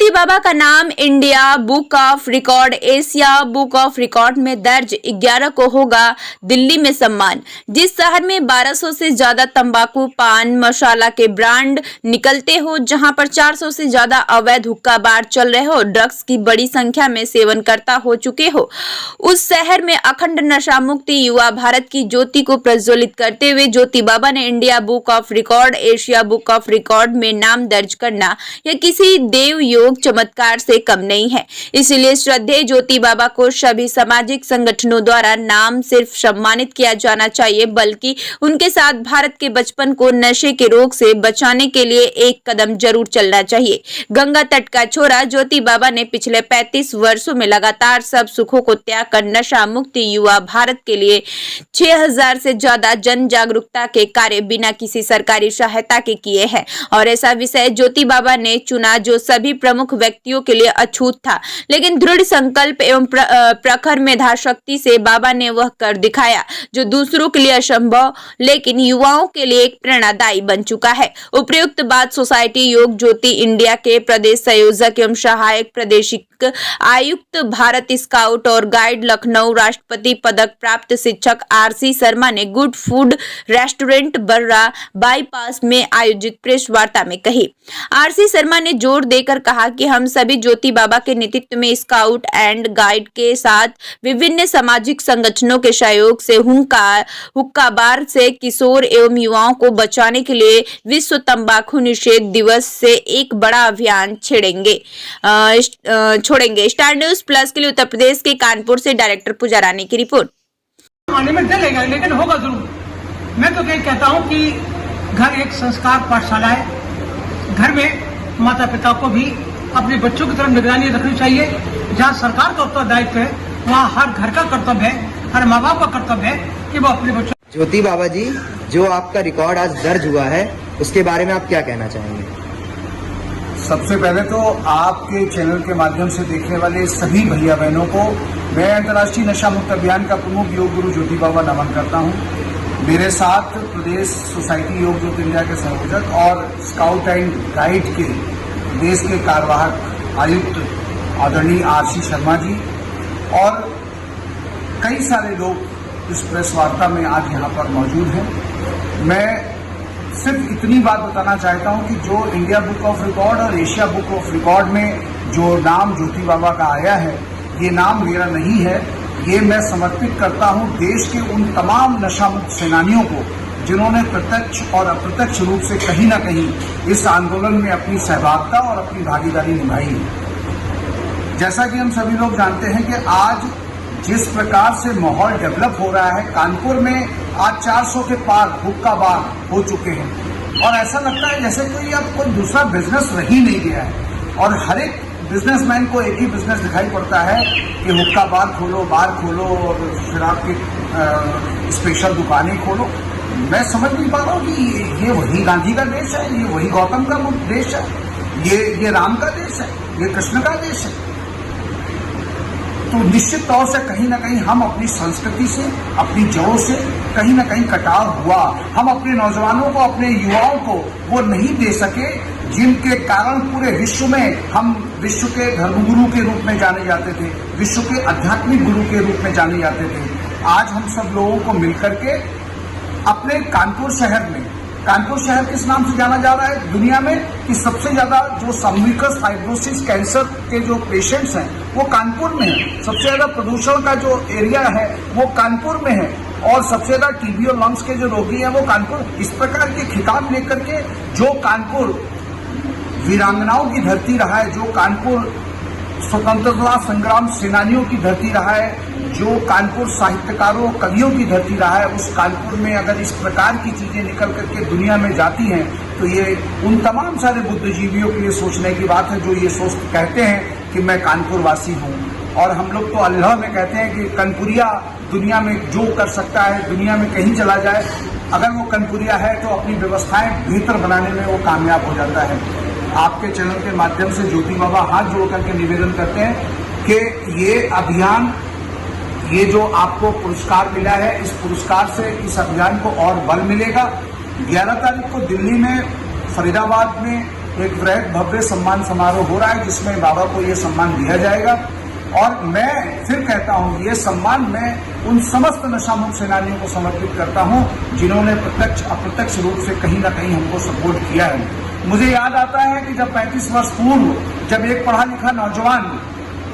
ज्योति बाबा का नाम India book of record, Asia book of record में दर्ज। 11 को होगा दिल्ली में सम्मान। जिस शहर में 1200 से ज्यादा तंबाकू, पान मसाला के ब्रांड निकलते हो, जहां पर 400 से ज्यादा अवैध हुक्का बार चल रहे हो, ड्रग्स की बड़ी संख्या में सेवन करता हो चुके हो, उस शहर में अखंड नशा मुक्ति युवा भारत की ज्योति को प्रज्वलित करते हुए ज्योति बाबा ने India book of record, Asia book of record में नाम दर्ज करना यह किसी देव योग चमत्कार से कम नहीं है। इसलिए श्रद्धेय ज्योति बाबा को सभी सामाजिक संगठनों द्वारा नाम सिर्फ सम्मानित किया जाना चाहिए, बल्कि उनके साथ भारत के बचपन को नशे के रोग से बचाने के लिए एक कदम जरूर चलना चाहिए। गंगा तट का छोरा ज्योति बाबा ने पिछले 35 वर्षों में लगातार सब सुखों को त्याग कर नशा मुक्ति युवा भारत के लिए 6000 से ज्यादा जन जागरूकता के कार्य बिना किसी सरकारी सहायता के किए हैं। और ऐसा विषय ज्योति बाबा ने चुना जो सभी प्रमुख व्यक्तियों के लिए अछूत था, लेकिन दृढ़ संकल्प एवं प्रखर मेधा शक्ति से बाबा ने वह कर दिखाया जो दूसरों के लिए असंभव लेकिन युवाओं के लिए एक प्रेरणादायी बन चुका है। उपयुक्त बात सोसाइटी योग ज्योति इंडिया के प्रदेश संयोजक एवं सहायक प्रदेशिक आयुक्त भारत स्काउट और गाइड लखनऊ राष्ट्रपति पदक प्राप्त शिक्षक आरसी शर्मा ने गुड फूड रेस्टोरेंट बर्रा बाईपास में आयोजित प्रेस वार्ता में कही। आरसी शर्मा ने जोर देकर कहा कि हम सभी ज्योति बाबा के नेतृत्व में स्काउट एंड गाइड के साथ विभिन्न सामाजिक संगठनों के सहयोग से हुक्का बार से किशोर एवं युवाओं को बचाने के लिए विश्व तंबाकू निषेध दिवस से एक बड़ा अभियान छोड़ेंगे। स्टार न्यूज प्लस के लिए उत्तर प्रदेश के कानपुर से डायरेक्टर पूजा रानी की रिपोर्ट। आने में डलेगा लेकिन होगा जरूर। मैं तो कहता हूँ कि घर एक संस्कार पाठशाला है। घर में माता पिता को भी अपने बच्चों की तरफ निगरानी रखनी चाहिए। जहाँ सरकार का उत्तरदायित्व है, वहाँ हर घर का कर्तव्य है, हर माँ बाप का कर्तव्य है कि वो अपने बच्चों। ज्योति बाबा जी, जो आपका रिकॉर्ड आज दर्ज हुआ है, उसके बारे में आप क्या कहना चाहेंगे? सबसे पहले तो आपके चैनल के माध्यम से देखने वाले सभी भैया बहनों को मैं अंतर्राष्ट्रीय नशा मुक्त अभियान का प्रमुख योग गुरु ज्योति बाबा नमन करता हूं। मेरे साथ प्रदेश सोसाइटी योग ज्योति इंडिया के संयोजक और स्काउट एंड गाइड के देश के कार्यवाहक आयुक्त आदरणीय आरसी शर्मा जी और कई सारे लोग इस प्रेस वार्ता में आज यहाँ पर मौजूद हैं। मैं सिर्फ इतनी बात बताना चाहता हूं कि जो इंडिया बुक ऑफ रिकॉर्ड और एशिया बुक ऑफ रिकॉर्ड में जो नाम ज्योति बाबा का आया है, ये नाम मेरा नहीं है। ये मैं समर्पित करता हूं देश के उन तमाम नशामुक्त सेनानियों को जिन्होंने प्रत्यक्ष और अप्रत्यक्ष रूप से कहीं न कहीं इस आंदोलन में अपनी सहभागिता और अपनी भागीदारी निभाई है। जैसा कि हम सभी लोग जानते हैं कि आज जिस प्रकार से माहौल डेवलप हो रहा है, कानपुर में आज 400 के पार हुक्का बार हो चुके हैं और ऐसा लगता है जैसे कोई अब कोई दूसरा बिजनेस रह ही नहीं गया है। और हर एक बिजनेसमैन को एक ही बिजनेस दिखाई पड़ता है कि हुक्का बार खोलो, बार खोलो और शराब की स्पेशल दुकानें खोलो। मैं समझ नहीं पा रहा हूँ कि ये वही गांधी का देश है, ये वही गौतम का देश है, ये राम का देश है, ये कृष्ण का देश है। तो निश्चित तौर से कहीं ना कहीं हम अपनी संस्कृति से, अपनी जड़ों से कहीं ना कहीं कटाव हुआ। हम अपने नौजवानों को, अपने युवाओं को वो नहीं दे सके जिनके कारण पूरे विश्व में हम विश्व के धर्मगुरु के रूप में जाने जाते थे, विश्व के आध्यात्मिक गुरु के रूप में जाने जाते थे। आज हम सब लोगों को मिलकर के अपने कानपुर शहर में, कानपुर शहर किस नाम से जाना जा रहा है दुनिया में कि सबसे ज्यादा जो सर्विकस फाइब्रोसिस कैंसर के जो पेशेंट्स हैं वो कानपुर में है। सबसे ज्यादा प्रदूषण का जो एरिया है वो कानपुर में है और सबसे ज्यादा टीबी और लंग्स के जो रोगी हैं वो कानपुर। इस प्रकार के खिताब लेकर के जो कानपुर वीरांगनाओं की धरती रहा है, जो कानपुर स्वतंत्रता संग्राम सेनानियों की धरती रहा है, जो कानपुर साहित्यकारों कवियों की धरती रहा है, उस कानपुर में अगर इस प्रकार की चीजें निकल करके दुनिया में जाती हैं तो ये उन तमाम सारे बुद्धिजीवियों के लिए सोचने की बात है जो ये सोच कहते हैं कि मैं कानपुर वासी हूँ। और हम लोग तो अल्लाह में कहते हैं कि कनपुरिया दुनिया में जो कर सकता है, दुनिया में कहीं चला जाए, अगर वो कनपुरिया है तो अपनी व्यवस्थाएं बेहतर बनाने में वो कामयाब हो जाता है। आपके चैनल के माध्यम से ज्योति बाबा हाथ जोड़ करके निवेदन करते हैं कि ये अभियान, ये जो आपको पुरस्कार मिला है, इस पुरस्कार से इस अभियान को और बल मिलेगा। 11 तारीख को दिल्ली में, फरीदाबाद में एक वृहद भव्य सम्मान समारोह हो रहा है जिसमें बाबा को ये सम्मान दिया जाएगा। और मैं फिर कहता हूं ये सम्मान मैं उन समस्त नशा मुक्त सेनानियों को समर्पित करता हूं जिन्होंने प्रत्यक्ष अप्रत्यक्ष रूप से कहीं ना कहीं हमको सपोर्ट किया है। मुझे याद आता है कि जब 35 वर्ष पूर्व जब एक पढ़ा लिखा नौजवान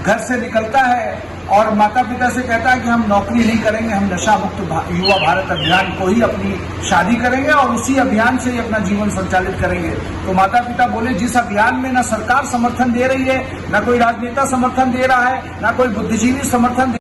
घर से निकलता है और माता पिता से कहता है कि हम नौकरी नहीं करेंगे, हम नशा मुक्त युवा भारत अभियान को ही अपनी शादी करेंगे और उसी अभियान से ही अपना जीवन संचालित करेंगे, तो माता पिता बोले जिस अभियान में न सरकार समर्थन दे रही है, न कोई राजनेता समर्थन दे रहा है, न कोई बुद्धिजीवी समर्थन